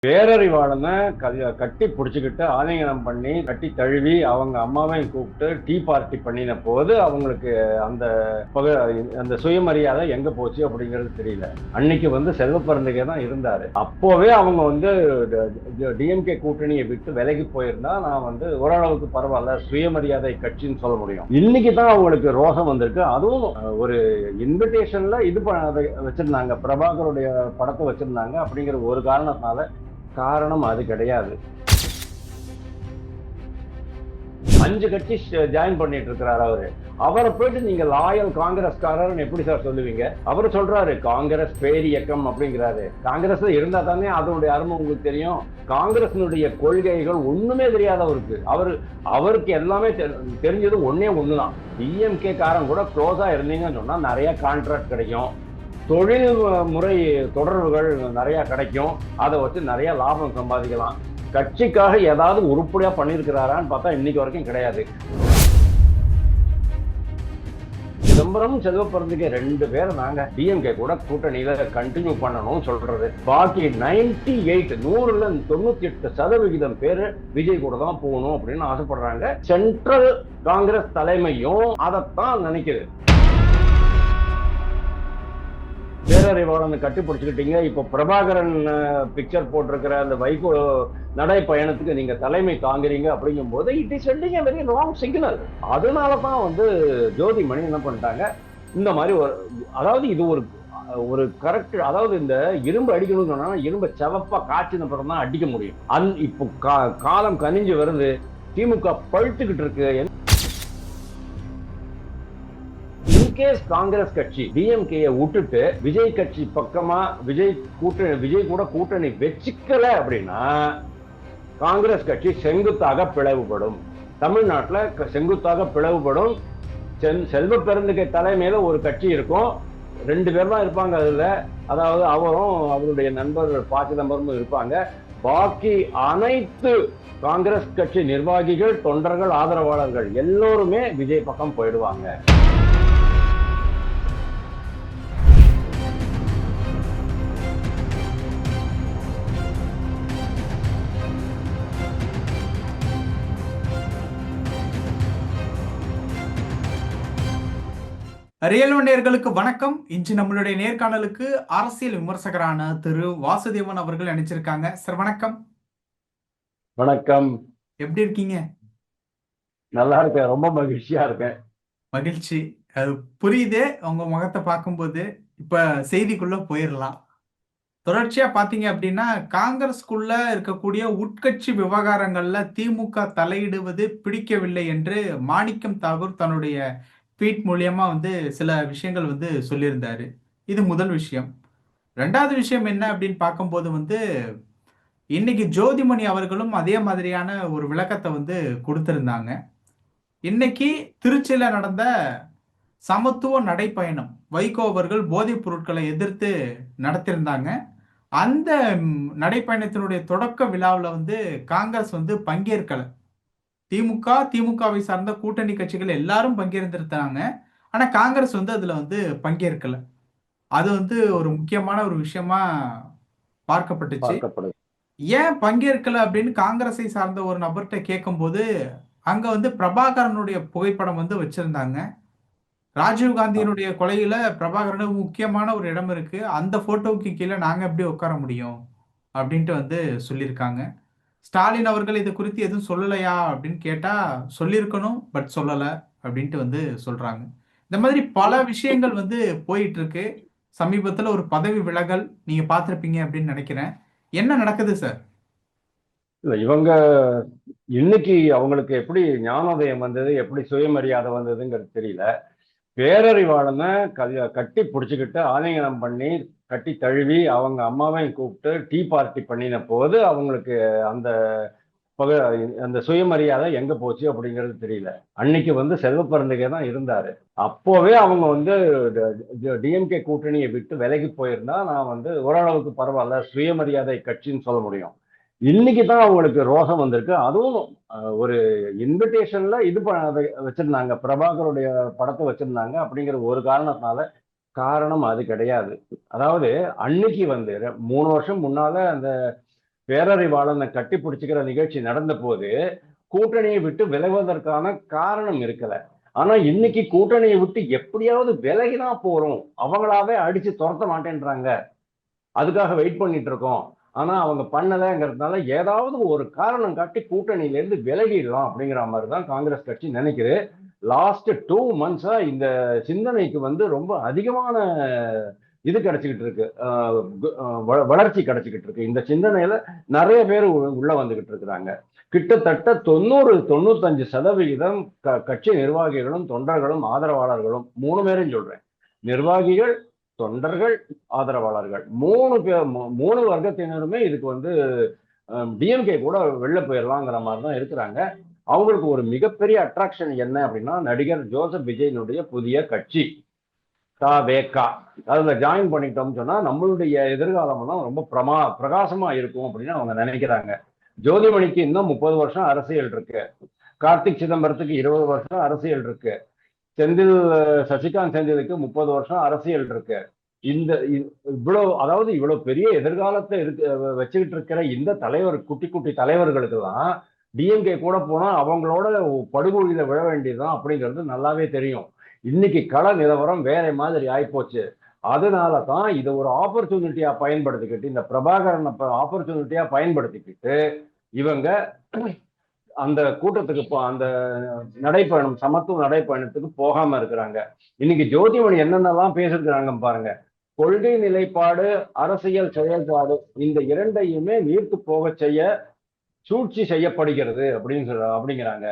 பேரறிவாளனை கட்டி பிடிச்சிக்கிட்டு ஆலிங்கனம் பண்ணி கட்டி தழுவி அவங்க அம்மாவையும் கூப்பிட்டு டீ பார்ட்டி பண்ணின போது அவங்களுக்கு அந்த அந்த சுயமரியாதை எங்க போச்சு அப்படிங்கிறது தெரியல. அன்னைக்கு செல்வ பிறந்தகை தான் இருந்தாரு. அப்போவே அவங்க டிஎம்கே கூட்டணியை விட்டு விலகி போயிருந்தா நான் ஓரளவுக்கு பரவாயில்ல சுயமரியாதை கட்சின்னு சொல்ல முடியும். இன்னைக்கு தான் அவங்களுக்கு ரோஷம் வந்திருக்கு. அதுவும் ஒரு இன்விடேஷன்ல வச்சிருந்தாங்க, பிரபாகருடைய படத்தை வச்சிருந்தாங்க. அப்படிங்கிற ஒரு காரணம் அது கிடையாது. 5 கட்சி ஜாயின் பண்ணிட்டு இருக்கிறாரு அவரை போயிட்டு நீங்க லாயல் காங்கிரஸ்காரர் எப்படி சார் சொல்லுவீங்க? அவரு சொல்றாரு காங்கிரஸ் பேரியக்கம் அப்படிங்கிறாரு. காங்கிரஸ்ல இருந்தா தானே அதனுடைய அருமை உங்களுக்கு தெரியும். காங்கிரஸினுடைய கொள்கைகள் ஒண்ணுமே தெரியாதவருக்கு அவருக்கு எல்லாமே தெரிஞ்சது ஒண்ணுதான். டிஎம்கே காரன் கூட க்ளோஸா இருந்தீங்கன்னு சொன்னா நிறைய கான்ட்ராக்ட் கிடைக்கும், தொழில் முறை தொடர்புகள் நிறைய கிடைக்கும், அதை வச்சு நிறைய லாபம் சம்பாதிக்கலாம். கட்சிக்காக ஏதாவது உருப்படியா பண்ணியிருக்கிறாரான்னு பார்த்தா இன்னைக்கு வரைக்கும் கிடையாது. சிதம்பரம் செல்வ பிறந்தகை 2 பேர் நாங்க டிஎம்கே கூட கூட்டணியில கண்டினியூ பண்ணணும் சொல்றது. பாக்கி 100ல 98% பேரு விஜய் கூட தான் போகணும் அப்படின்னு ஆசைப்படுறாங்க. சென்ட்ரல் காங்கிரஸ் தலைமையும் அதைத்தான் நினைக்குது. பேரறிவாளனை கட்டி பிடிச்சுக்கிட்டீங்க, இப்ப பிரபாகரன் பிக்சர் போட்டிருக்கிற அந்த வைகோ நடை பயணத்துக்கு நீங்க தலைமை தாங்குறீங்க அப்படிங்கும் போது it is sending a very wrong signal. அதனாலதான் ஜோதிமணி என்ன பண்ணிட்டாங்க, இந்த மாதிரி அதாவது இது ஒரு கரெக்ட், அதாவது இந்த இரும்பு அடிக்கணும்னு சொன்னா இரும்பு செவப்பா காய்ச்சின பிறகு தான் அடிக்க முடியும். இப்போ காலம் கனிஞ்சு வருது, திமுக பழுத்துக்கிட்டு இருக்கு. இன்கேஸ் காங்கிரஸ் கட்சி டிஎம்கே விட்டுட்டு விஜய் கட்சி பக்கமா விஜய் கூட கூட்டணி வச்சுக்கல அப்படின்னா காங்கிரஸ் கட்சி செங்குத்தாக பிளவுபடும். தமிழ்நாட்டில் செங்குத்தாக பிளவுபடும். செல்வ பெருந்தகை தலைமையில ஒரு கட்சி இருக்கும், 2 பேர் தான் இருப்பாங்க அதுல. அதாவது அவரும் அவருடைய நண்பர் ப. சிதம்பரமும் இருப்பாங்க. பாக்கி அனைத்து காங்கிரஸ் கட்சி நிர்வாகிகள், தொண்டர்கள், ஆதரவாளர்கள் எல்லோருமே விஜய் பக்கம் போயிடுவாங்க. ரியல் நேயர்களுக்கு வணக்கம். இன்று நம்மளுடைய நேர்காணலுக்கு அரசியல் விமர்சகரான திரு வாசுதேவன் அவர்கள் நினைச்சிருக்காங்க. சார் வணக்கம். வணக்கம். எப்படி இருக்கீங்க? நல்லா இருக்கேன், ரொம்ப மகிழ்ச்சியா இருக்கேன். மகிழ்ச்சி, அது புரியுது உங்க முகத்தை பார்க்கும்போது. இப்ப செய்திக்குள்ள போயிடலாம். தொடர்ச்சியா பாத்தீங்க அப்படின்னா காங்கிரஸ்குள்ள இருக்கக்கூடிய உட்கட்சி விவகாரங்கள்ல திமுக தலையிடுவது பிடிக்கவில்லை என்று மாணிக்கம் தாகூர் தன்னுடைய ட்வீட் மூலியமா சில விஷயங்கள் சொல்லியிருந்தாரு. இது முதல் விஷயம். 2வது விஷயம் என்ன அப்படின்னு பார்க்கும்போது இன்னைக்கு ஜோதிமணி அவர்களும் அதே மாதிரியான ஒரு விளக்கத்தை கொடுத்திருந்தாங்க. இன்னைக்கு திருச்சியில நடந்த சமத்துவ நடைப்பயணம், வைகோ அவர்கள் போதைப் பொருட்களை எதிர்த்து நடத்திருந்தாங்க. அந்த நடைப்பயணத்தினுடைய தொடக்க விழாவில் காங்கிரஸ் பங்கேற்கல. திமுகவை சார்ந்த கூட்டணி கட்சிகள் எல்லாரும் பங்கேற்றிருந்தாங்க. ஆனா காங்கிரஸ் அதுல பங்கேற்கல. அது ஒரு முக்கியமான ஒரு விஷயமா பார்க்கப்பட்டுச்சு. ஏன் பங்கேற்கல அப்படின்னு காங்கிரஸை சார்ந்த ஒரு நபர்கிட்ட கேட்கும்போது அங்க பிரபாகரனுடைய புகைப்படம் வச்சிருந்தாங்க. ராஜீவ்காந்தியினுடைய கொலையில பிரபாகரனுக்கு முக்கியமான ஒரு இடம் இருக்கு, அந்த போட்டோவுக்கு கீழே நாங்க எப்படி உட்கார முடியும் அப்படின்ட்டு சொல்லியிருக்காங்க. ஸ்டாலின் அவர்கள் இது குறித்து எதுவும் சொல்லலையா அப்படின்னு கேட்டா சொல்லியிருக்கணும், பட் சொல்லலை அப்படின்ட்டு சொல்றாங்க. இந்த மாதிரி பல விஷயங்கள் போயிட்டு இருக்கு. சமீபத்துல ஒரு பதவி விலகல் நீங்க பார்த்திருப்பீங்க அப்படின்னு நினைக்கிறேன். என்ன நடக்குது சார்? இல்ல, இவங்க இன்னைக்கு அவங்களுக்கு எப்படி ஞானோதயம் வந்தது, எப்படி சுயமரியாதை வந்ததுங்கிறது தெரியல. பேரறிவாளனை கட்டி பிடிச்சிக்கிட்டு ஆலிங்கனம் பண்ணி கட்டி தழுவி அவங்க அம்மாவையும் கூப்பிட்டு டீ பார்ட்டி பண்ணின போது அவங்களுக்கு அந்த அந்த சுயமரியாதை எங்க போச்சு அப்படிங்கிறது தெரியல. அன்னைக்கு செல்வ பிறந்தகை தான் இருந்தாரு. அப்போவே அவங்க டிஎம்கே கூட்டணியை விட்டு விலகி போயிருந்தா நான் ஓரளவுக்கு பரவாயில்ல சுயமரியாதை கட்சின்னு சொல்ல முடியும். இன்னைக்கு தான் அவங்களுக்கு ரோஷம் வந்திருக்கு. அதுவும் ஒரு இன்விடேஷன்ல வச்சிருந்தாங்க, பிரபாகருடைய படத்தை வச்சிருந்தாங்க. அப்படிங்கிற ஒரு காரணம் அது கிடையாது. அதாவது அன்னைக்கு 3 வருஷம் முன்னால அந்த பேரறிவாளனை கட்டி பிடிச்சிக்கிற நிகழ்ச்சி நடந்த போது கூட்டணியை விட்டு விலகுவதற்கான காரணம் இருக்கல. ஆனா இன்னைக்கு கூட்டணியை விட்டு எப்படியாவது விலகினா போறோம், அவங்களாவே அடிச்சு துரத்த மாட்டேன்றாங்க, அதுக்காக வெயிட் பண்ணிட்டு இருக்கோம். ஆனா அவங்க பண்ணலைங்கிறதுனால ஏதாவது ஒரு காரணம் காட்டி கூட்டணியில இருந்து விலகிடலாம் அப்படிங்கிற மாதிரி தான் காங்கிரஸ் கட்சி நினைக்குது. லாஸ்ட் 2 months இந்த சிந்தனைக்கு வந்து ரொம்ப அதிகமான இது கிடைச்சிக்கிட்டு இருக்கு, வளர்ச்சி கிடைச்சிக்கிட்டு இருக்கு. இந்த சிந்தனையில நிறைய பேர் உள்ள வந்துகிட்டு இருக்கிறாங்க. கிட்டத்தட்ட 90-95% கட்சி நிர்வாகிகளும் தொண்டர்களும் ஆதரவாளர்களும் 3 பேரும் சொல்றேன், நிர்வாகிகள், தொண்டர்கள், ஆதரவாளர்கள் 3 வர்க்கத்தினருமே இதுக்கு வந்து டிஎம்கே கூட வெளில போயிடலாங்கிற மாதிரி தான் இருக்கிறாங்க. அவங்களுக்கு ஒரு மிகப்பெரிய அட்ராக்ஷன் என்ன அப்படின்னா, நடிகர் ஜோசப் விஜயனுடைய புதிய கட்சி தாவேகா, அதுல ஜாயின் பண்ணிட்டோம்னு சொன்னா நம்மளுடைய எதிர்காலம் எல்லாம் ரொம்ப பிரகாசமா இருக்கும் அப்படின்னு அவங்க நினைக்கிறாங்க. ஜோதிமணிக்கு இன்னும் 30 வருஷம் அரசியல் இருக்கு, கார்த்திக் சிதம்பரத்துக்கு 20 வருஷம் அரசியல் இருக்கு, சசிகாந்த் செந்திலுக்கு 30 வருஷம் அரசியல் இருக்கு. இந்த இவ்வளவு பெரிய எதிர்காலத்தை வச்சுக்கிட்டு இருக்கிற இந்த குட்டி குட்டி தலைவர்களுக்கு எல்லாம் டிஎம்கே கூட போனா அவங்களோட படுகொலியில விழ வேண்டியதுதான் அப்படிங்கிறது நல்லாவே தெரியும். இன்னைக்கு கள நிலவரம் வேற மாதிரி ஆயிப்போச்சு. அதனால தான் இதை ஒரு ஆப்பர்ச்சுனிட்டியா பயன்படுத்திக்கிட்டு, இந்த பிரபாகரன் ஆப்பர்ச்சுனிட்டியா பயன்படுத்திக்கிட்டு இவங்க அந்த கூட்டத்துக்கு அந்த நடைப்பயணம், சமத்துவ நடைப்பயணத்துக்கு போகாம இருக்கிறாங்க. இன்னைக்கு ஜோதிமணி என்னென்னலாம் பேசிருக்கிறாங்க பாருங்க. கொள்கை நிலைப்பாடு, அரசியல் செயல்பாடு, இந்த இரண்டையுமே நீர்த்து போக செய்ய சூழ்ச்சி செய்யப்படுகிறது அப்படிங்கிறாங்க.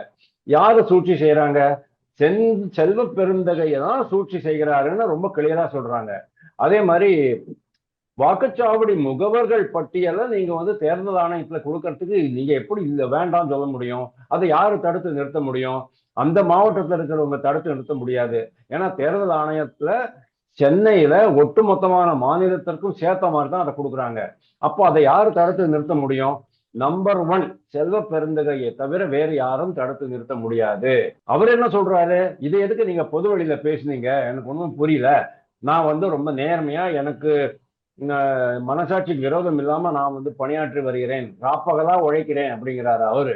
யாரு சூழ்ச்சி செய்யறாங்க? செல்வ பெருந்தகையை தான் சூழ்ச்சி செய்கிறாருன்னு ரொம்ப கிளியரா சொல்றாங்க. அதே மாதிரி வாக்குச்சாவடி முகவர்கள் பட்டியலை நீங்க வந்து தேர்தல் ஆணையத்துல கொடுக்கறதுக்கு நீங்க எப்படி இல்ல வேண்டாம் சொல்ல முடியும்? அதை யாரு தடுத்து நிறுத்த முடியும்? அந்த மாவட்டத்தில் இருக்கிறவங்க தடுத்து நிறுத்த முடியாது. ஏன்னா தேர்தல் ஆணையத்துல சென்னையில ஒட்டுமொத்தமான மாநிலத்திற்கும் சேர்த்த மாதிரி தான் அதை கொடுக்குறாங்க. அப்போ அதை யாரு தடுத்து நிறுத்த முடியும்? நம்பர் 1 செல்வ பெருந்தகையை தவிர வேறு யாரும் தடுத்து நிறுத்த முடியாது. அவர் என்ன சொல்றாரு? இதை எதுக்கு நீங்க பொது வழியில பேசுனீங்க? எனக்கு ஒன்றும் புரியல. நான் வந்து ரொம்ப நேர்மையா, எனக்கு மனசாட்சிக்கு விரோதம் இல்லாம நான் வந்து பணியாற்றி வருகிறேன், ராப்பகலா உழைக்கிறேன் அப்படிங்கிறாரு அவரு.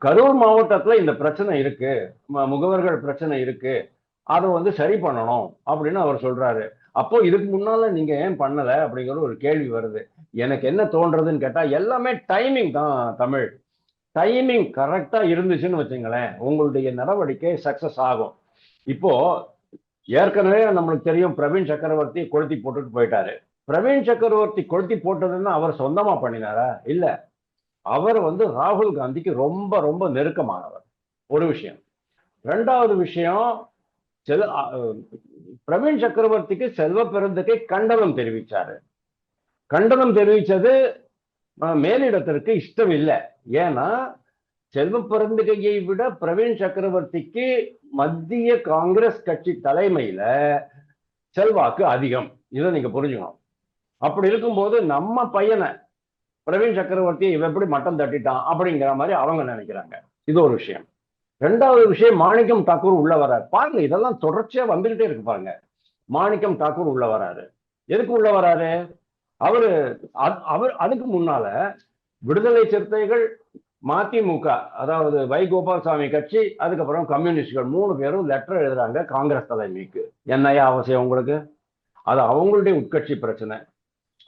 கரூர் மாவட்டத்துல இந்த பிரச்சனை இருக்கு, முகவர்கள் பிரச்சனை இருக்கு, அதை வந்து சரி பண்ணணும் அப்படின்னு அவர் சொல்றாரு. அப்போ இதுக்கு முன்னால நீங்க ஏன் பண்ணல அப்படிங்கிற ஒரு கேள்வி வருது. எனக்கு என்ன தோன்றதுன்னு கேட்டா, எல்லாமே டைமிங் தான் தமிழ். டைமிங் கரெக்டா இருந்துச்சுன்னு வச்சுங்களேன், உங்களுடைய நடவடிக்கை சக்சஸ் ஆகும். இப்போ ஏற்கனவே நம்மளுக்கு தெரியும், பிரவீன் சக்கரவர்த்தி கொளுத்தி போட்டுட்டு போயிட்டாரு. பிரவீன் சக்கரவர்த்தி கொளுத்தி போட்டதுன்னு அவர் சொந்தமா பண்ணினாரா? இல்ல, அவர் வந்து ராகுல் காந்திக்கு ரொம்ப ரொம்ப நெருக்கமானவர், ஒரு விஷயம். 2வது விஷயம், பிரவீன் சக்கரவர்த்திக்கு செல்வ பெருந்தகை கண்டனம் தெரிவிச்சாரு. கண்டனம் தெரிவிச்சது மேலிடத்திற்கு இஷ்டம் இல்லை. ஏன்னா செல்வ பெருந்தகையை விட பிரவீன் சக்கரவர்த்திக்கு மத்திய காங்கிரஸ் கட்சி தலைமையில செல்வாக்கு அதிகம். இதை நீங்க புரிஞ்சுக்கணும். அப்படி இருக்கும்போது நம்ம பையனை பிரவீன் சக்கரவர்த்தியை இவ எப்படி மட்டம் தட்டிட்டான் அப்படிங்கிற மாதிரி அவங்க நினைக்கிறாங்க. இது ஒரு விஷயம். 2வது விஷயம், மாணிக்கம் தாக்கூர் உள்ள வர்றாரு. பாருங்க, இதெல்லாம் தொடர்ச்சியா வந்துகிட்டே இருக்கு பாருங்க. மாணிக்கம் தாக்கூர் உள்ள வராரு. எதுக்கு உள்ள வராரு? அவரு அதுக்கு முன்னால விடுதலை சிறுத்தைகள், மதிமுக, அதாவது வை கோபால்சாமி கட்சி, அதுக்கப்புறம் கம்யூனிஸ்டுகள் 3 பேரும் லெட்டர் எழுதுறாங்க காங்கிரஸ் தலைமைக்கு. என்னையா அவசியம் உங்களுக்கு? அது அவங்களுடைய உட்கட்சி பிரச்சனை.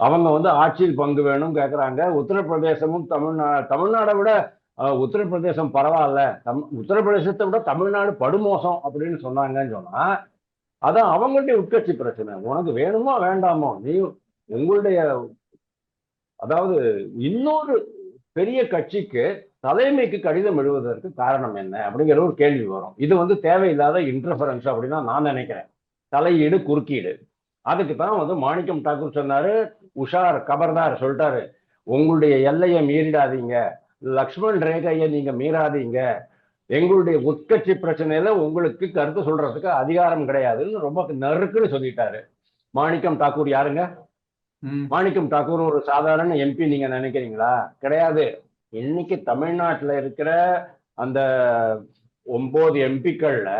அவங்க வந்து ஆட்சியில் பங்கு வேணும் கேட்கறாங்க. உத்தரப்பிரதேசமும் தமிழ்நாடை விட உத்தரப்பிரதேசம் பரவாயில்ல, உத்தரப்பிரதேசத்தை விட தமிழ்நாடு படுமோசம் அப்படின்னு சொன்னாங்கன்னு சொன்னா, அதான் அவங்களுடைய உட்கட்சி பிரச்சனை. உனக்கு வேணுமோ வேண்டாமோ, நீ உங்களுடைய, அதாவது இன்னொரு பெரிய கட்சிக்கு தலைமைக்கு கடிதம் எழுதுவதற்கு காரணம் என்ன அப்படிங்கிற ஒரு கேள்வி வரும். இது வந்து தேவையில்லாத இன்டர்ஃபரன்ஸ் அப்படின்னு நான் நினைக்கிறேன். தலையீடு, குறுக்கீடு. அதுக்கு தான் வந்து மாணிக்கம் தாக்கூர் சொன்னாரு, உஷார், கபர்தார் சொல்லிட்டாரு, உங்களுடைய எல்லையை மீறிடாதீங்க, லக்ஷ்மண் ரேகையை நீங்க மீறாதீங்க, எங்களுடைய உட்கட்சி பிரச்சனையில உங்களுக்கு கருத்து சொல்றதுக்கு அதிகாரம் கிடையாதுன்னு ரொம்ப நறுக்குன்னு சொல்லிட்டாரு. மாணிக்கம் தாக்கூர் யாருங்க? மாணிக்கம் தாக்கூர் ஒரு சாதாரண எம்பி நீங்க நினைக்கிறீங்களா? கிடையாது. இன்னைக்கு தமிழ்நாட்டில் இருக்கிற அந்த 9 எம்பிக்கள்ல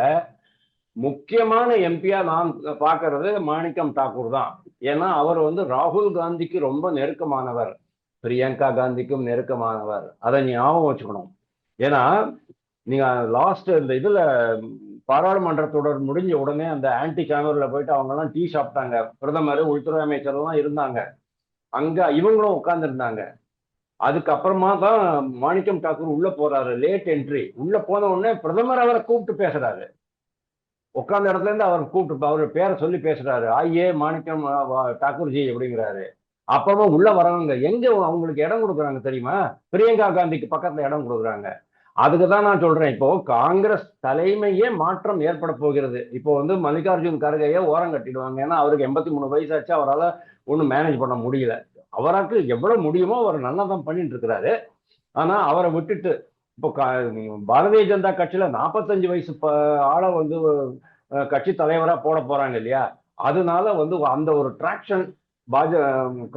முக்கியமான எம்பியா நான் பார்க்கறது மாணிக்கம் தாக்கூர் தான். ஏன்னா அவர் வந்து ராகுல் காந்திக்கு ரொம்ப நெருக்கமானவர், பிரியங்கா காந்திக்கும் நெருக்கமானவர். அதை ஞாபகம் வச்சுக்கணும். ஏன்னா நீங்க லாஸ்ட் இந்த இதுல பாராளுமன்ற தொடர் முடிஞ்ச உடனே அந்த ஆன்டி சேம்பர்ல போயிட்டு அவங்க எல்லாம் டீ சாப்பிட்டாங்க. பிரதமர், உள்துறை அமைச்சர் எல்லாம் இருந்தாங்க அங்க, இவங்களும் உட்கார்ந்து இருந்தாங்க. அதுக்கப்புறமா தான் மாணிக்கம் தாக்கூர் உள்ள போறாரு, லேட் என்ட்ரி. உள்ள போன உடனே பிரதமர் அவரை கூப்பிட்டு பேசுறாரு. உட்கார்ந்த இடத்துல இருந்து அவர் கூப்பிட்டு அவர் பேரை சொல்லி பேசுறாரு, ஆயே மாணிக்கம் தாக்கூர்ஜி அப்படிங்கிறாரு. அப்பவும் உள்ள வரவங்க எங்க அவங்களுக்கு இடம் கொடுக்குறாங்க தெரியுமா? பிரியங்கா காந்திக்கு பக்கத்துல இடம் கொடுக்குறாங்க. அதுக்குதான் நான் சொல்றேன், இப்போ காங்கிரஸ் தலைமையே மாற்றம் ஏற்பட போகிறது. இப்போ வந்து மல்லிகார்ஜுன் கர்கையை ஓரம் கட்டிடுவாங்க. ஏன்னா அவருக்கு 83 வயசாச்சு, அவரால் ஒன்றும் மேனேஜ் பண்ண முடியல. அவராக்கு எவ்வளவு முடியுமோ அவர் நல்லா தான் பண்ணிட்டு இருக்கிறாரு. ஆனா அவரை விட்டுட்டு இப்போ பாரதிய ஜனதா கட்சியில 45 வயசு ஆளை வந்து கட்சி தலைவரா போட போறாங்க இல்லையா? அதனால வந்து அந்த ஒரு டிராக்ஷன்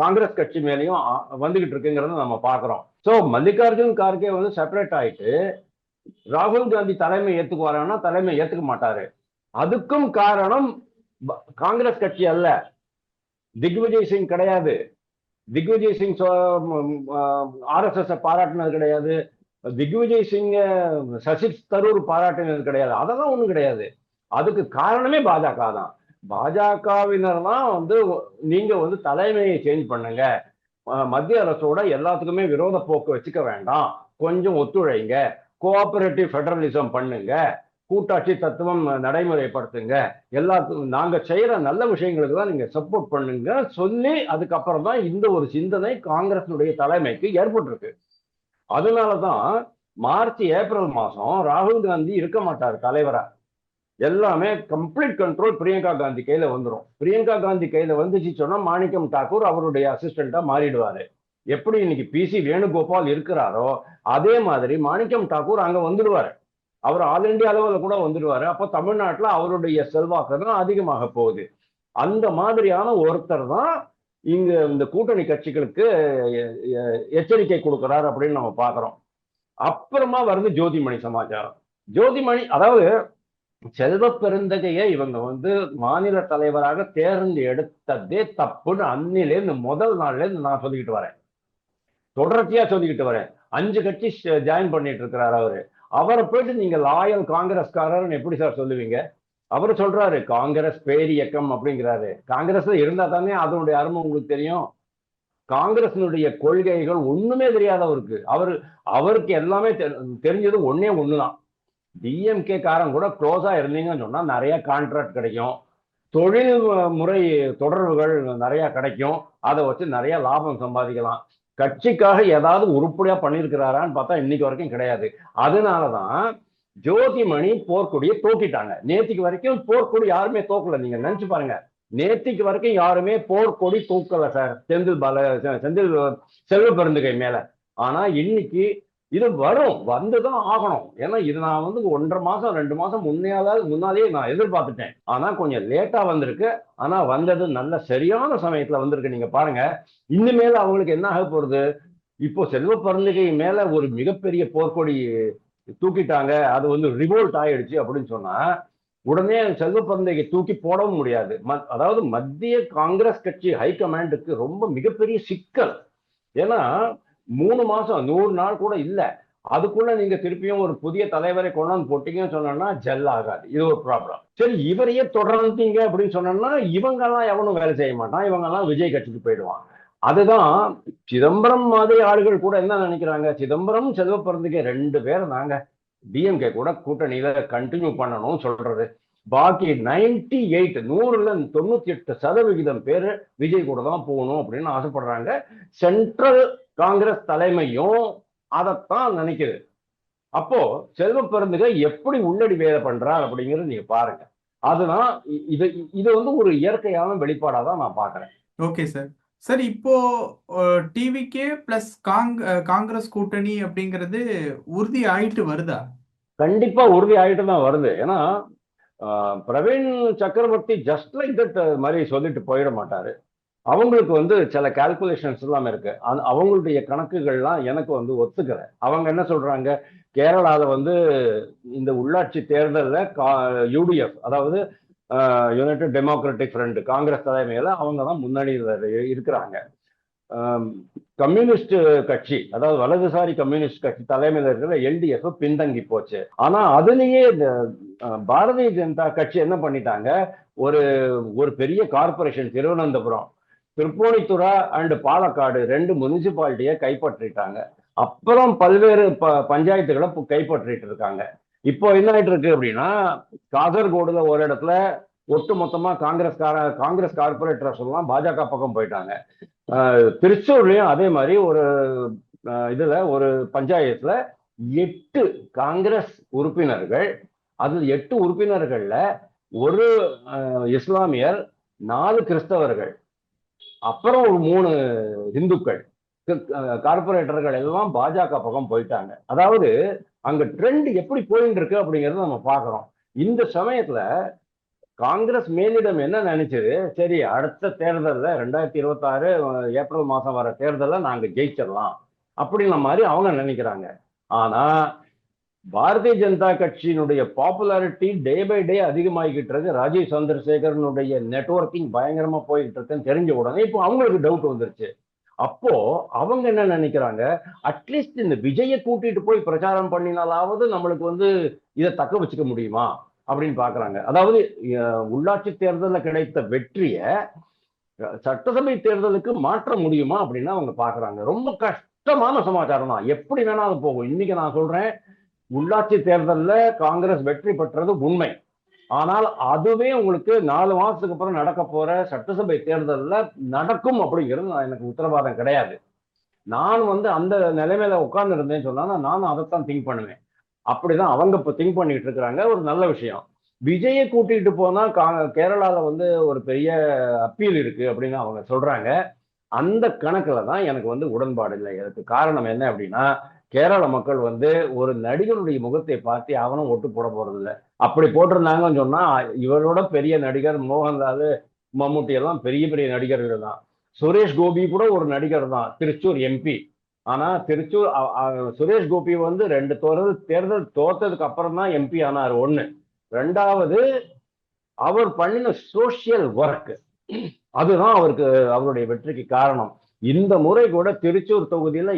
காங்கிரஸ் கட்சி மேலேயும் வந்துகிட்டு இருக்குங்கிறத நம்ம பாக்குறோம். சோ மல்லிகார்ஜுன் கார்கே வந்து செப்பரேட் ஆயிட்டு ராகுல் காந்தி தலைமை ஏத்துக்குவாரான்னா தலைமை ஏத்துக்க மாட்டாரு. அதுக்கும் காரணம் காங்கிரஸ் கட்சி அல்ல, திக்விஜய் சிங் கிடையாது. திக்விஜய் சிங் RSS பாராட்டினது கிடையாது, திக்விஜய் சிங் சசி தரூர் பாராட்டினது கிடையாது, அதெல்லாம் ஒண்ணும் கிடையாது. அதுக்கு காரணமே பாஜக தான். பாஜகவினர் தான் வந்து நீங்க வந்து தலைமையை சேஞ்ச் பண்ணுங்க, மத்திய அரசோட எல்லாத்துக்குமே விரோத போக்கு வச்சுக்க வேண்டாம், கொஞ்சம் ஒத்துழைங்க, கோஆபரேட்டிவ் ஃபெடரலிசம் பண்ணுங்க, கூட்டாட்சி தத்துவம் நடைமுறைப்படுத்துங்க, எல்லாத்துக்கும் நாங்க செய்யற நல்ல விஷயங்களுக்கு தான் நீங்க சப்போர்ட் பண்ணுங்க சொல்லி அதுக்கப்புறம் தான் இந்த ஒரு சிந்தனை காங்கிரஸுடைய தலைமைக்கு ஏற்பட்டிருக்கு. அதனாலதான் மார்ச் ஏப்ரல் மாசம் ராகுல் காந்தி இருக்க மாட்டார் தலைவரா. எல்லாமே கம்ப்ளீட் கண்ட்ரோல் பிரியங்கா காந்தி கையில வந்துடும். பிரியங்கா காந்தி கையில வந்துச்சு சொன்னா மாணிக்கம் தாக்கூர் அவருடைய அசிஸ்டண்டா மாறிடுவாரு. எப்படி இன்னைக்கு PC வேணுகோபால் இருக்கிறாரோ அதே மாதிரி மாணிக்கம் தாக்கூர் அங்க வந்துடுவாரு. அவர் ஆல் இண்டியா அளவில் கூட வந்துடுவாரு. அப்போ தமிழ்நாட்டுல அவருடைய செல்வாக்கு தான் அதிகமாக போகுது. அந்த மாதிரியான ஒருத்தர் தான் இங்க இந்த கூட்டணி கட்சிகளுக்கு எச்சரிக்கை கொடுக்கிறார் அப்படின்னு நம்ம பாக்குறோம். அப்புறமா வருது ஜோதிமணி சமாச்சாரம். ஜோதிமணி, அதாவது செல்வ பெருந்தகையை இவங்க வந்து மாநில தலைவராக தேர்ந்தெடுத்ததே தப்புன்னு அன்னிலேருந்து முதல் நாள்ல இருந்து நான் சொல்லிக்கிட்டு வரேன், தொடர்ச்சியா சொல்லிக்கிட்டு வரேன். 5 கட்சி ஜாயின் பண்ணிட்டு இருக்கிறார் அவரு. அவரை போயிட்டு நீங்க லாயல் காங்கிரஸ்காரர்னு எப்படி சார் சொல்லுவீங்க? அவர் சொல்றாரு காங்கிரஸ் பேரியக்கம் அப்படிங்கிறாரு. காங்கிரஸ்ல இருந்தா தானே அதனுடைய அருமை உங்களுக்கு தெரியும். காங்கிரஸினுடைய கொள்கைகள் ஒண்ணுமே தெரியாதவருக்கு அவருக்கு எல்லாமே தெரிஞ்சது ஒன்னே ஒண்ணுதான். DMK காரன் கூட க்ளோஸா இருந்தீங்கன்னு சொன்னா நிறைய கான்ட்ராக்ட் கிடைக்கும், தொழில் முறை தொடர்புகள் நிறைய கிடைக்கும், அதை வச்சு நிறைய லாபம் சம்பாதிக்கலாம். கட்சிக்காக ஏதாவது உருப்படியா பண்ணியிருக்கிறாரான்னு பார்த்தா இன்னைக்கு வரைக்கும் கிடையாது. அதனாலதான் ஜோதிமணி போர்க்கொடியை தூக்கிட்டாங்க. நேத்திக்கு வரைக்கும் போர்க்கொடி யாருமே தூக்கல. நீங்க நினைச்சு பாருங்க, நேத்திக்கு வரைக்கும் யாருமே போர்க்கொடி தூக்கல சார் செந்தில் செல்வ பெருந்தகை மேல. ஆனா இன்னைக்கு இது வந்துதான் ஆகணும். ஏன்னா இது நான் வந்து 1.5 மாசம் 2 மாசம் முன்னாலேயே நான் எதிர்பார்த்துட்டேன். ஆனா கொஞ்சம் லேட்டா வந்திருக்கு. ஆனா வந்தது நல்ல சரியான சமயத்துல வந்திருக்கு. நீங்க பாருங்க, இனிமேல் அவங்களுக்கு என்ன ஆக போறது? இப்போ செல்வ பெருந்தகை மேல ஒரு மிகப்பெரிய போர்க்கொடி தூக்கிட்டாங்க, அது வந்து ரிவோல்ட் ஆயிடுச்சு அப்படின்னு சொன்னா உடனே செல்வ பெருந்தகை தூக்கி போடவும் முடியாது. அதாவது மத்திய காங்கிரஸ் கட்சி ஹைகமாண்டுக்கு ரொம்ப மிகப்பெரிய சிக்கல். ஏன்னா 3 மாசம் 100 நாள் கூட இல்ல, அதுக்குள்ள நீங்க திருப்பியும் ஒரு புதிய தலைவரை கொண்டாந்து போட்டீங்கன்னு சொன்னா ஜெல் ஆகாது. இது ஒரு ப்ராப்ளம். சரி, இவரையே தொடர்ந்தீங்க அப்படின்னு சொன்னா இவங்க எல்லாம் எவனும் வேலை செய்ய மாட்டான், இவங்க எல்லாம் விஜய் கட்சிக்கு போயிடுவான். அதுதான் சிதம்பரம் மாதிரி ஆளுகள் கூட என்ன நினைக்கிறாங்க, சிதம்பரம் செல்வ பெருந்தகை 2 பேர் நாங்க DMK கூட கூட்டணியில கண்டினியூ பண்ணணும் சொல்றது. பாக்கி 98 100ல 98% பேரு விஜய் கூட தான் போகணும் அப்படின்னு ஆசைப்படுறாங்க. சென்ட்ரல் காங்கிரஸ் தலைமையும் அதைத்தான் நினைக்குது. அப்போ செல்வ பெருந்தகை எப்படி உள்ளடி வேலை பண்றார் அப்படிங்கிறது நீங்க பாருங்க. அதுதான் இது வந்து ஒரு இயற்கையான வெளிப்பாடா தான் நான் பாக்குறேன். Okay sir. சார், இப்போ டிவிகே பிளஸ் காங்கிரஸ் கூட்டணி அப்படிங்கிறது உறுதி ஆயிட்டு வருதா? கண்டிப்பா உறுதி ஆயிட்டு தான் வருது. ஏன்னா பிரவீன் சக்கரவர்த்தி ஜஸ்ட் லைக் தட் மாதிரி சொல்லிட்டு போயிட மாட்டாரு. அவங்களுக்கு வந்து சில கால்குலேஷன்ஸ் எல்லாம் இருக்கு. அவங்களுடைய கணக்குகள்லாம் எனக்கு வந்து ஒத்துக்கிறேன். அவங்க என்ன சொல்றாங்க, கேரளால வந்து இந்த உள்ளாட்சி தேர்தலில் UDF, அதாவது யுனைடெட் டெமோக்ராட்டிக் ஃப்ரண்ட் காங்கிரஸ் தலைமையில அவங்க தான் முன்னணியில் இருக்கிறாங்க. கம்யூனிஸ்ட் கட்சி, அதாவது வலதுசாரி கம்யூனிஸ்ட் கட்சி தலைமையில் இருக்கிற எல்டிஎஃப் பின்தங்கி போச்சு. ஆனா அதுலயே இந்த பாரதிய ஜனதா கட்சி என்ன பண்ணிட்டாங்க, ஒரு ஒரு பெரிய கார்பரேஷன் திருவனந்தபுரம், திருப்போணித்துறை அண்ட் பாலக்காடு 2 முனிசிபாலிட்டியை கைப்பற்றிட்டாங்க. அப்புறம் பல்வேறு பஞ்சாயத்துகளை கைப்பற்றிட்டு இருக்காங்க. இப்போ என்ன ஆயிட்டு இருக்கு அப்படின்னா, காசர்கோடுல ஒரு இடத்துல ஒட்டு மொத்தமா காங்கிரஸ் கார்பரேட்டர்ஸ் எல்லாம் பாஜக பக்கம் போயிட்டாங்க. திருச்சூர்லயும் அதே மாதிரி ஒரு இதுல ஒரு பஞ்சாயத்துல 8 காங்கிரஸ் உறுப்பினர்கள், அதில் 8 உறுப்பினர்கள்ல ஒரு இஸ்லாமியர், 4 கிறிஸ்தவர்கள், அப்புறம் ஒரு 3 இந்துக்கள், கார்பரேட்டர்கள் எல்லாம் பாஜக பக்கம் போயிட்டாங்க. அதாவது அங்க ட்ரெண்ட் எப்படி போயிட்டு இருக்கு அப்படிங்கறத நம்ம பாக்குறோம். இந்த சமயத்துல காங்கிரஸ் மேலிடம் என்ன நினைச்சது, சரி அடுத்த தேர்தலில் 2026 ஏப்ரல் மாசம் வர தேர்தலில் நாங்க ஜெயிச்சிடலாம் அப்படின்ற மாதிரி அவங்க நினைக்கிறாங்க. ஆனா பாரதிய ஜனதா கட்சியினுடைய பாப்புலாரிட்டி டே பை டே அதிகமாகிக்கிட்டு இருக்கு. ராஜீவ் சந்திரசேகரனுடைய நெட்வொர்க்கிங் பயங்கரமா போயிட்டு இருக்குன்னு தெரிஞ்ச உடனே இப்போ அவங்களுக்கு டவுட் வந்துருச்சு. அப்போ அவங்க என்ன நினைக்கிறாங்க, அட்லீஸ்ட் இந்த விஜயை கூட்டிட்டு போய் பிரச்சாரம் பண்ணினாலாவது நம்மளுக்கு இதை தக்க வச்சுக்க முடியுமா அப்படின்னு பாக்குறாங்க. அதாவது உள்ளாட்சி தேர்தலில் கிடைத்த வெற்றியை சட்டசபை தேர்தலுக்கு மாற்ற முடியுமா அப்படின்னு அவங்க பாக்குறாங்க. ரொம்ப கஷ்டமான சமாச்சாரம் தான், எப்படி வேணாலும் போகும். இன்னைக்கு நான் சொல்றேன், உள்ளாட்சி தேர்தலில் காங்கிரஸ் வெற்றி பெற்றது உண்மை. ஆனால் அதுவே உங்களுக்கு 4 மாசத்துக்கு அப்புறம் நடக்க போற சட்டசபை தேர்தலில் நடக்கும் அப்படிங்கிறது எனக்கு உத்தரவாதம் கிடையாது. நான் அந்த நிலைமையில உட்கார்ந்து இருந்தேன்னு சொன்னா நானும் அதைத்தான் திங்க் பண்ணுவேன். அப்படிதான் அவங்க இப்ப திங்க் பண்ணிட்டு இருக்கிறாங்க. ஒரு நல்ல விஷயம். விஜயை கூட்டிட்டு போனா கேரளால ஒரு பெரிய அப்பீல் இருக்கு அப்படின்னு அவங்க சொல்றாங்க. அந்த கணக்குல தான் எனக்கு உடன்பாடு இல்லை. அதுக்கு காரணம் என்ன அப்படின்னா, கேரள மக்கள் ஒரு நடிகருடைய முகத்தை பார்த்து அவனும் ஒட்டு போட போறது இல்லை. அப்படி போட்டிருந்தாங்கன்னு சொன்னா இவரோட பெரிய நடிகர் மோகன்லால், மம்முட்டி எல்லாம் பெரிய பெரிய நடிகர்கள் தான். சுரேஷ் கோபி கூட ஒரு நடிகர் தான், திருச்சூர் எம்பி. ஆனா திருச்சூர் சுரேஷ் கோபி 2 தேர்தல் தோத்ததுக்கு அப்புறம் தான் எம்பி ஆனார். 1. 2வது அவர் பண்ணின சோசியல் ஒர்க், அதுதான் அவருடைய வெற்றிக்கு காரணம். இந்த முறை கூட திருச்சூர் தொகுதியில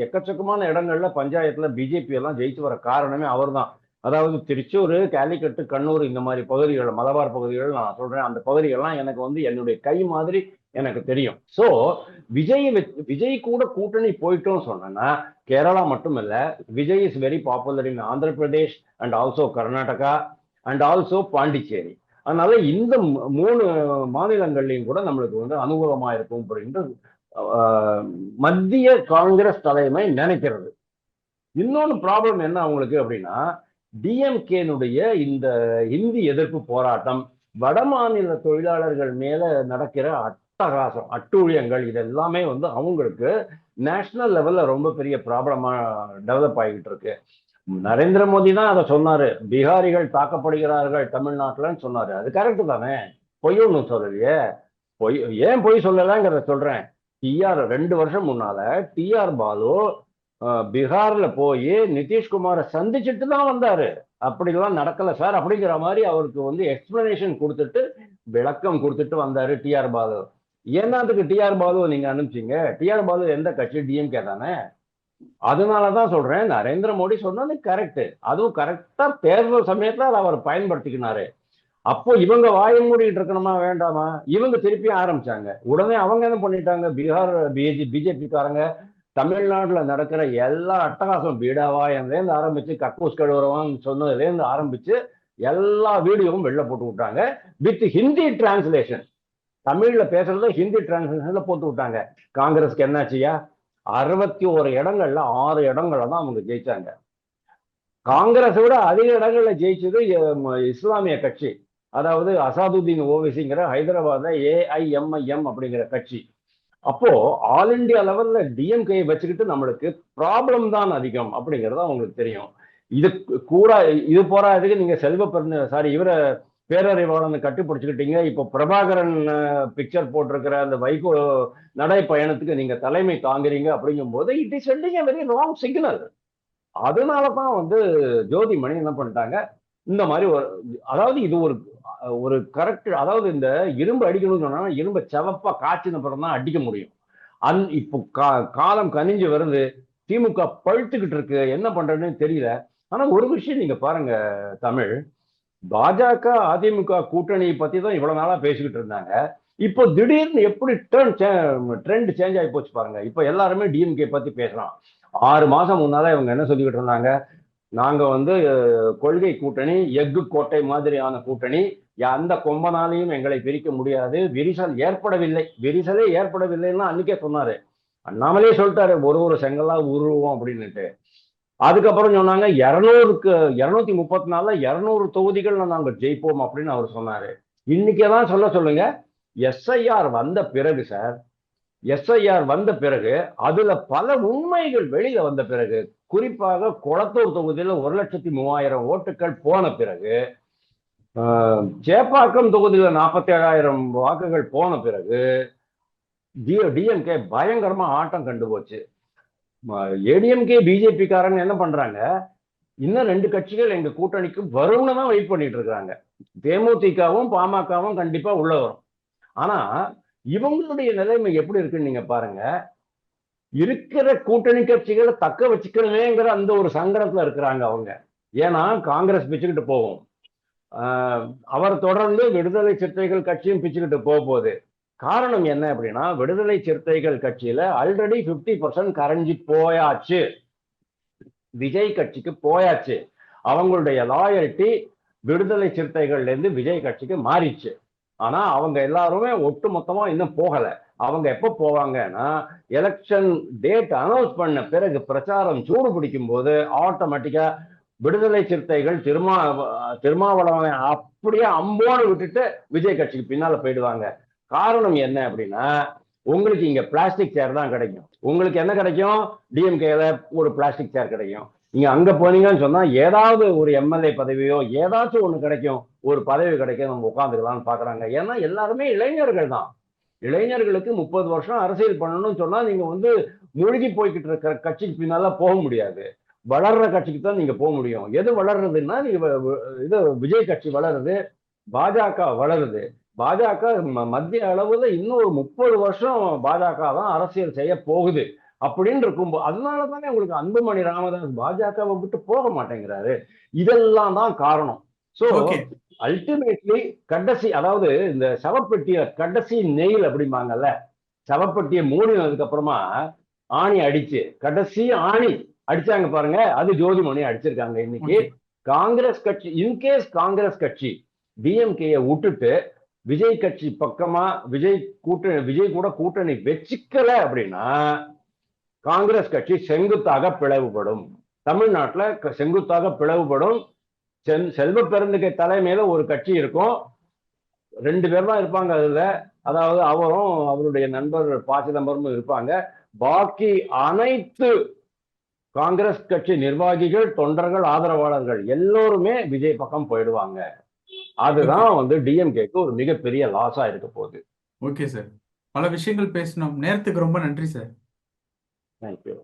எக்கச்சக்கமான இடங்கள்ல பஞ்சாயத்துல பிஜேபி எல்லாம் ஜெயிச்சு வர காரணமே அவர் தான். அதாவது திருச்சூர், காலிக்கட்டு, கண்ணூர் இந்த மாதிரி பகுதிகள், மலபார் பகுதிகள் நான் சொல்றேன், அந்த பகுதிகள்லாம் எனக்கு என்னுடைய கை மாதிரி எனக்கு தெரியும். சோ விஜய் கூட கூட்டணி போயிட்டோம் சொன்னா கேரளா மட்டும் இல்ல, Vijay is very popular in Andhra Pradesh and also Karnataka and also Pondicherry. அதனால இந்த 3 மாநிலங்கள்லையும் கூட நம்மளுக்கு அனுகூலமா இருக்கும் அப்படின்ட்டு மத்திய காங்கிரஸ் தலைமை நினைக்கிறது. இன்னொன்னு ப்ராப்ளம் என்ன அவங்களுக்கு அப்படின்னா, டிஎம்கேனுடைய இந்த இந்தி எதிர்ப்பு போராட்டம், வட மாநில தொழிலாளர்கள் மேல நடக்கிற அட்டகாசம், அட்டூழியங்கள், இது எல்லாமே அவங்களுக்கு நேஷனல் லெவல்ல ரொம்ப பெரிய ப்ராப்ளமா டெவலப் ஆகிட்டு இருக்கு. நரேந்திர மோடி தான் அதை சொன்னாரு, பீகாரிகள் தாக்கப்படுகிறார்கள் தமிழ்நாட்டுலன்னு சொன்னாரு. அது கரெக்டு தானே, பொய் ஒன்றும் சொல்லலையே. ஏன் பொய் சொல்லலாங்கிறத சொல்றேன். 2 வருஷம் முன்னால டிஆர் பாலு பீகார்ல போய் நிதிஷ்குமாரை சந்திச்சுட்டு தான் வந்தாரு. அப்படிலாம் நடக்கல சார் அப்படிங்கிற மாதிரி அவருக்கு எக்ஸ்பிளனேஷன் கொடுத்துட்டு விளக்கம் கொடுத்துட்டு வந்தாரு டிஆர் பாலு. ஏன்னாத்துக்கு டிஆர் பாலு நீங்க அனுப்பிச்சீங்க? டிஆர் பாலு எந்த கட்சி? டிஎம்கே தானே. அதனாலதான் சொல்றேன், நரேந்திர மோடி சொன்னது கரெக்ட். அதுவும் கரெக்டா தேர்தல் சமயத்துல அதை அவர் பயன்படுத்திக்கினாரு. அப்போ இவங்க வாய மூடிட்டு இருக்கணுமா வேண்டாமா? இவங்க திருப்பி ஆரம்பிச்சாங்க. உடனே அவங்க என்ன பண்ணிட்டாங்க, பீகார் பிஜேபி காரங்க தமிழ்நாட்டுல நடக்கிற எல்லா அட்டகாசம், பீடாவாயம்லேருந்து ஆரம்பிச்சு கக்கூஸ் கழுவுறவான்னு சொன்னதுலேருந்து ஆரம்பிச்சு எல்லா வீடியோவும் வெளில போட்டு விட்டாங்க வித் ஹிந்தி டிரான்ஸ்லேஷன். தமிழ்ல பேசுறத ஹிந்தி டிரான்ஸ்லேஷன்ல போட்டு விட்டாங்க. காங்கிரஸ்க்கு என்னாச்சியா? 61 இடங்கள்ல 6 இடங்கள்ல தான் அவங்க ஜெயிச்சாங்க. காங்கிரஸை விட அதிக இடங்கள்ல ஜெயிச்சது இஸ்லாமிய கட்சி, அதாவது அசாதுதீன் ஓவைசிங்கிற ஹைதராபாத்ல ஏஐஎம்ஐஎம் அப்படிங்கிற கட்சி. அப்போ ஆல் இண்டியா லெவல்ல டிஎம்கே வச்சுக்கிட்டு நம்மளுக்கு ப்ராப்ளம் தான் அதிகம் அப்படிங்கிறது அவங்களுக்கு தெரியும். இது போராதுக்கு நீங்க இவரை பேரறிவாளனை கட்டுப்பிடிச்சுக்கிட்டீங்க. இப்போ பிரபாகரன் பிக்சர் போட்டிருக்கிற அந்த வைகோ நடை பயணத்துக்கு நீங்க தலைமை தாங்குறீங்க அப்படிங்கும் போது it is sending a very wrong signal. அதனாலதான் ஜோதிமணி என்ன பண்ணிட்டாங்க, இந்த மாதிரி அதாவது இது ஒரு ஒரு கரெக்ட், அதாவது இந்த இரும்பு அடிக்கணும்னு சொன்னா இரும்பை செவப்பா காய்ச்சின அப்புறம் தான் அடிக்க முடியும். இப்போ காலம் கனிஞ்சு வருது, திமுக பழுத்துக்கிட்டு இருக்கு, என்ன பண்றதுன்னு தெரியல. ஆனா ஒரு விஷயம் நீங்க பாருங்க தமிழ், பாஜக அதிமுக கூட்டணி பத்தி தான் இவ்வளவு நாளா பேசிக்கிட்டு இருந்தாங்க. இப்போ திடீர்னு எப்படி ட்ரெண்ட் சேஞ்ச் ஆகி போச்சு பாருங்க. இப்போ எல்லாருமே டிஎம்கே பத்தி பேசுறான். 6 மாசம் முன்னால இவங்க என்ன சொல்லிக்கிட்டு இருந்தாங்க, நாங்க வந்து கொள்கை கூட்டணி, எஃகு கோட்டை மாதிரியான கூட்டணி, அந்த கொம்பனாலையும் எங்களை பிரிக்க முடியாது, விரிசல் ஏற்படவில்லை, விரிசலே ஏற்படவில்லைன்னா அன்னைக்கே சொன்னாரு. அண்ணாமலே சொல்லிட்டாரு ஒரு செங்கலா உருவோம் அப்படின்னுட்டு. அதுக்கப்புறம் சொன்னாங்க 234 200 தொகுதிகள் நாங்க ஜெயிப்போம் அப்படின்னு அவர் சொன்னாரு. இன்னைக்குதான் சொல்லுங்க. எஸ்ஐஆர் வந்த பிறகு சார், எஸ்ஐஆர் வந்த பிறகு அதுல பல உண்மைகள் வெளியில வந்த பிறகு, குறிப்பாக கொளத்தூர் தொகுதியில 1,03,000 ஓட்டுகள் போன பிறகு, சேப்பாக்கம் தொகுதியில 47,000 வாக்குகள் போன பிறகு டிஎம்கே பயங்கரமா ஆட்டம் கண்டு போச்சு. ஏடிஎம்கே பிஜேபி காரங்க என்ன பண்றாங்க, இன்னும் 2 கட்சிகள் எங்க கூட்டணிக்கு வரும்னு தான் வெயிட் பண்ணிட்டு இருக்காங்க. தேமுதிகவும் பாமகவும் கண்டிப்பா உள்ள வரும். ஆனா இவங்களுடைய நிலைமை எப்படி இருக்குன்னு நீங்க பாருங்க. இருக்கிற கூட்டணி கட்சிகளை தக்க வச்சுக்கணுமேங்கிற அந்த ஒரு சங்கடத்துல இருக்கிறாங்க அவங்க. ஏன்னா காங்கிரஸ் பிச்சுக்கிட்டு போகும், அவர் தொடர்ந்து விடுதலை சிறுத்தைகள் கட்சியும் பிச்சுக்கிட்டு போகுது. காரணம் என்ன அப்படின்னா, விடுதலை சிறுத்தைகள் கட்சியில ஆல்ரெடி 50% கரைஞ்சி போயாச்சு, விஜய் கட்சிக்கு போயாச்சு. அவங்களுடைய லாயல்ட்டி விடுதலை சிறுத்தைகள்ல இருந்து விஜய் கட்சிக்கு மாறிச்சு. ஆனா அவங்க எல்லாருமே ஒட்டு மொத்தமா இன்னும் போகல. அவங்க எப்ப போவாங்கன்னா, எலெக்ஷன் டேட் அனௌன்ஸ் பண்ண பிறகு பிரச்சாரம் சூடு பிடிக்கும் போது ஆட்டோமேட்டிக்கா விடுதலை சிறுத்தைகள் திருமாவளவனை அப்படியே அம்போடு விட்டுட்டு விஜய் கட்சிக்கு பின்னால போயிடுவாங்க. காரணம் என்ன அப்படின்னா, உங்களுக்கு இங்க பிளாஸ்டிக் சேர் தான் கிடைக்கும். உங்களுக்கு என்ன கிடைக்கும், டிஎம்கேல ஒரு பிளாஸ்டிக் சேர் கிடைக்கும். நீங்க அங்க போனீங்கன்னு சொன்னா ஏதாவது ஒரு எம்எல்ஏ பதவியோ ஏதாச்சும் ஒண்ணு கிடைக்கும், ஒரு பதவி கிடைக்கும், நம்ம உட்காந்துக்கலாம்னு பாக்குறாங்க. ஏன்னா எல்லாருமே இளைஞர்கள் தான். இளைஞர்களுக்கு 30 வருஷம் அரசியல் பண்ணணும்னு சொன்னா நீங்க வந்து மூழ்கி போய்கிட்டு இருக்கிற கட்சிக்கு பின்னால போக முடியாது. வளர்ற கட்சிக்கு தான் நீங்க போக முடியும். எது வளர்றதுன்னா, நீங்க இது விஜய் கட்சி வளருது, பாஜக வளருது. பாஜக மத்திய அளவுல இன்னும் ஒரு 30 வருஷம் பாஜக தான் அரசியல் செய்ய போகுது அப்படின்னு இருக்கும்போது, அதனாலதானே உங்களுக்கு அன்புமணி ராமதாஸ் பாஜகவை விட்டு போக மாட்டேங்கிறாரு. இதெல்லாம் தான் காரணம். சோ அல்டிமேட்லி கடைசி, அதாவது இந்த சவப்பெட்டிய கடைசி நெயில் அப்படிம்பாங்கல்ல, சவப்பெட்டியை மூடினதுக்கு அப்புறமா ஆணி அடிச்சு கடைசி ஆணி அடிச்சாங்க பாருங்க, அது ஜோதிமணி அடிச்சிருக்காங்க இன்னைக்கு. காங்கிரஸ் கட்சி, இன்கேஸ் காங்கிரஸ் கட்சி டிஎம்கேயை விட்டுட்டு விஜய் கட்சி பக்கமா விஜய் கூட கூட்டணி வச்சுக்கல அப்படின்னா, காங்கிரஸ் கட்சி செங்குத்தாக பிளவுபடும். தமிழ்நாட்டுல செங்குத்தாக பிளவுபடும். செல்வ பெருந்தகை தலைமையில ஒரு கட்சி இருக்கும், 2 பேர் தான் இருப்பாங்க அதுல. அதாவது அவரும் அவருடைய நண்பர் ப. சிதம்பரமும் இருப்பாங்க. பாக்கி அனைத்து காங்கிரஸ் கட்சி நிர்வாகிகள், தொண்டர்கள், ஆதரவாளர்கள் எல்லோருமே விஜய் பக்கம் போயிடுவாங்க. அதுதான் வந்து டிஎம்கேக்கு ஒரு மிகப்பெரிய லாஸா இருக்க போகுது. ஓகே சார், பல விஷயங்கள் பேசணும். நேரத்துக்கு ரொம்ப நன்றி சார். தேங்க்யூ.